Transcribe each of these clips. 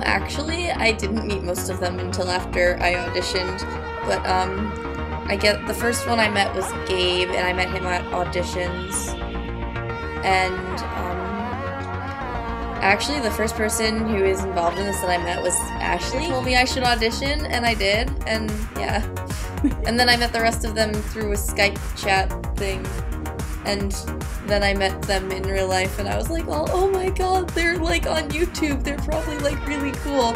Actually, I didn't meet most of them until after I auditioned, but, the first one I met was Gabe, and I met him at auditions, and, actually the first person who is involved in this that I met was Ashley. She told me I should audition, and I did, and yeah. And then I met the rest of them through a Skype chat thing, and then I met them in real life, and I was like, oh my god, they're like on YouTube, they're probably like really cool.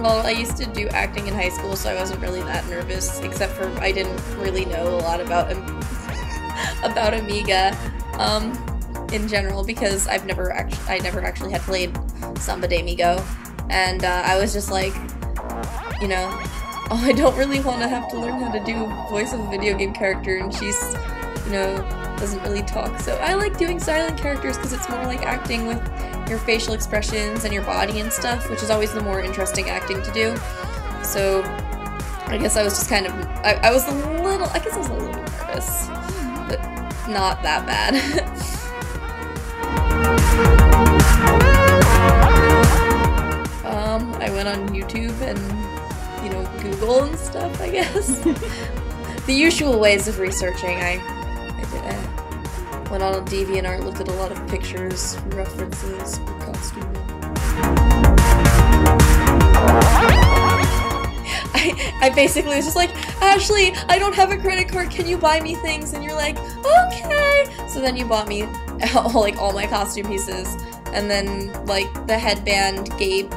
Well, I used to do acting in high school, so I wasn't really that nervous, except for I didn't really know a lot about Amiga in general, because I never actually had played Samba de Amigo, and I was just like, you know, oh, I don't really want to have to learn how to do voice of a video game character, and she's, you know, doesn't really talk, so I like doing silent characters because it's more like acting with your facial expressions and your body and stuff, which is always the more interesting acting to do. So I guess I was just kind of, I guess I was a little nervous, but not that bad. I went on YouTube and, you know, Google and stuff, I guess. The usual ways of researching. I went on a DeviantArt, looked at a lot of pictures, references, costuming. I basically was just like, Ashley, I don't have a credit card, can you buy me things? And you're like, okay! So then you bought me, like, all my costume pieces. And then, like, the headband, Gabe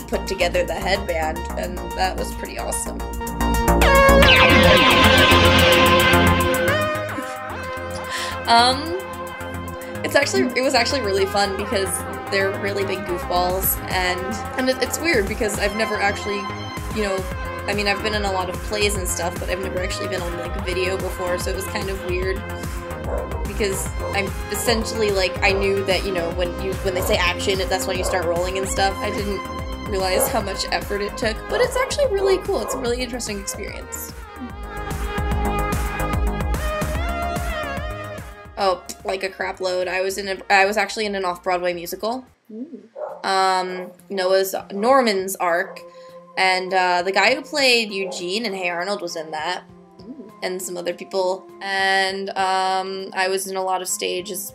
put together the headband, and that was pretty awesome. It was actually really fun because they're really big goofballs, and it's weird because I've never actually, you know, I mean, I've been in a lot of plays and stuff, but I've never actually been on, like, video before, so it was kind of weird, because I'm essentially, like, I knew that, you know, when they say action, that's when you start rolling and stuff. I didn't realize how much effort it took, but it's actually really cool. It's a really interesting experience. Oh, like a crap load. I was actually in an off-Broadway musical. Norman's Arc, and the guy who played Eugene in Hey Arnold was in that, and some other people. And I was in a lot of stages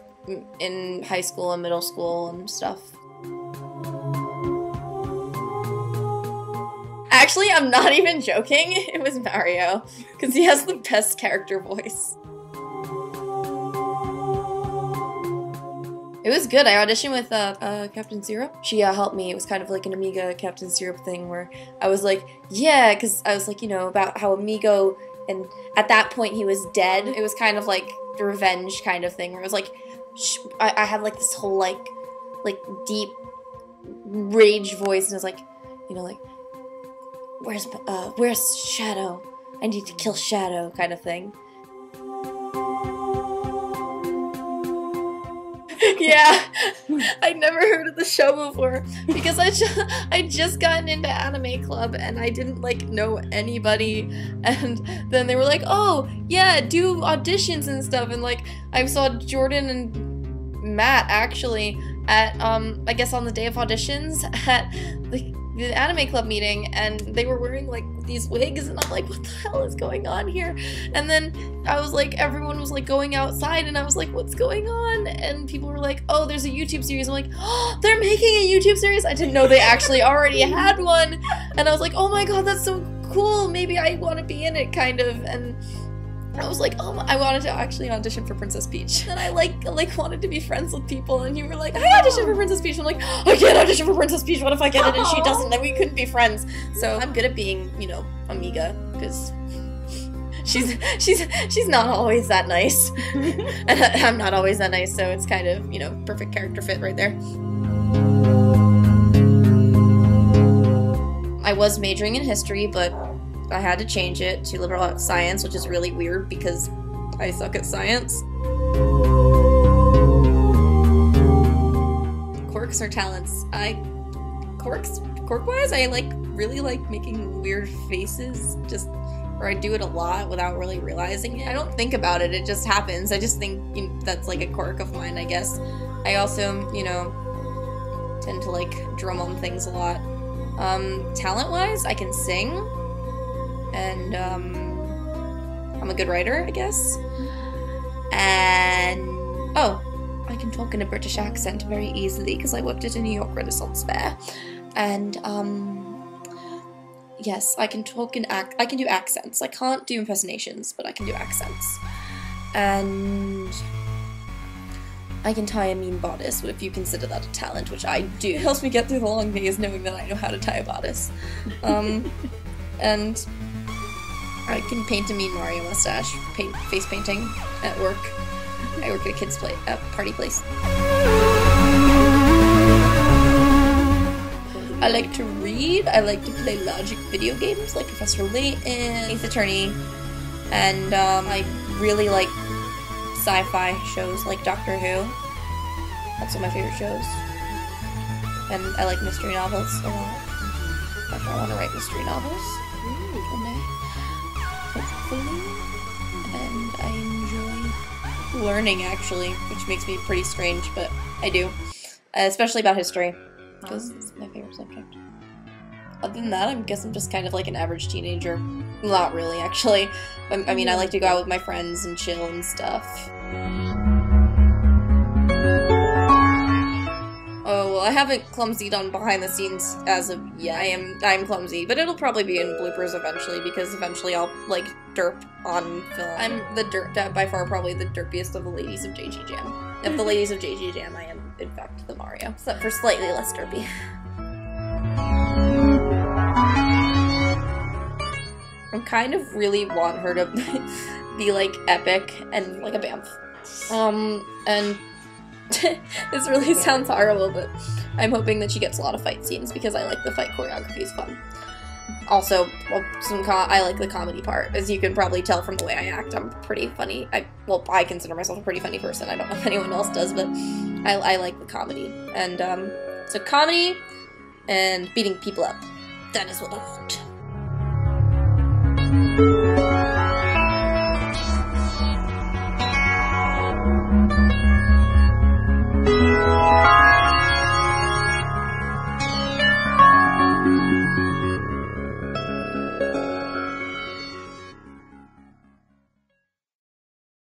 in high school and middle school and stuff. Actually, I'm not even joking. It was Mario, because he has the best character voice. It was good. I auditioned with Captain Syrup. She helped me. It was kind of like an Amiga Captain Syrup thing where I was like, yeah, because I was like, you know, about how Amigo, and at that point he was dead. It was kind of like the revenge kind of thing where I was like, I had like this whole like deep rage voice, and I was like, you know, like, where's Shadow? I need to kill Shadow, kind of thing. Yeah, I'd never heard of the show before because I'd just gotten into anime club and I didn't like know anybody, and then they were like, oh yeah, do auditions and stuff, and like I saw Jordan and Matt actually at I guess on the day of auditions at the anime club meeting, and they were wearing like these wigs, and I'm like, what the hell is going on here? And then I was like, everyone was like going outside, and I was like, what's going on? And people were like, oh, there's a YouTube series. I'm like, oh, they're making a YouTube series? I didn't know they actually already had one. And I was like, oh my god, that's so cool, maybe I want to be in it, kind of. And I was like, oh, I wanted to actually audition for Princess Peach. And I like wanted to be friends with people, and you were like, I auditioned for Princess Peach. I'm like, I can't audition for Princess Peach, what if I get it and she doesn't? Then we couldn't be friends. So I'm good at being, you know, Amiga, because she's not always that nice. And I'm not always that nice, so it's kind of, you know, perfect character fit right there. I was majoring in history, but I had to change it to liberal arts science, which is really weird because I suck at science. Quirks or talents? Quirk-wise, I really like making weird faces, just or I do it a lot without really realizing it. I don't think about it, it just happens. I just think that's like a quirk of mine, I guess. I also, you know, tend to like drum on things a lot. Talent-wise, I can sing, and I'm a good writer, I guess. And oh, I can talk in a British accent very easily because I worked at a New York Renaissance Fair. And yes, I can talk in I can do accents. I can't do impersonations, but I can do accents. And I can tie a mean bodice, if you consider that a talent, which I do. It helps me get through the long days knowing that I know how to tie a bodice. And I can paint a mean Mario mustache, face painting at work. I work at a kids' party place. I like to read. I like to play logic video games like Professor Layton, Ace Attorney, and I really like sci-fi shows like Doctor Who. That's one of my favorite shows. And I like mystery novels a lot. Like, I want to write mystery novels one day, hopefully. And I enjoy learning, actually, which makes me pretty strange, but I do. Especially about history, because it's my favorite subject. Other than that, I guess I'm just kind of like an average teenager. Not really, actually. I mean, I like to go out with my friends and chill and stuff. Oh, well, I haven't clumsied on behind the scenes as of yet. I'm clumsy, but it'll probably be in bloopers eventually, because eventually I'll, like, derp on film. I'm by far probably the derpiest of the Ladies of JGJAM. Of the Ladies of JGJAM, I am, in fact, the Mario. Except for slightly less derpy. I kind of really want her to be, like, epic and, like, a BAMF. And this really sounds horrible, but I'm hoping that she gets a lot of fight scenes because I like the fight choreography is fun. Also, well, I like the comedy part. As you can probably tell from the way I act, I'm pretty funny. I consider myself a pretty funny person. I don't know if anyone else does, but I like the comedy. And, so comedy and beating people up. That is what I want.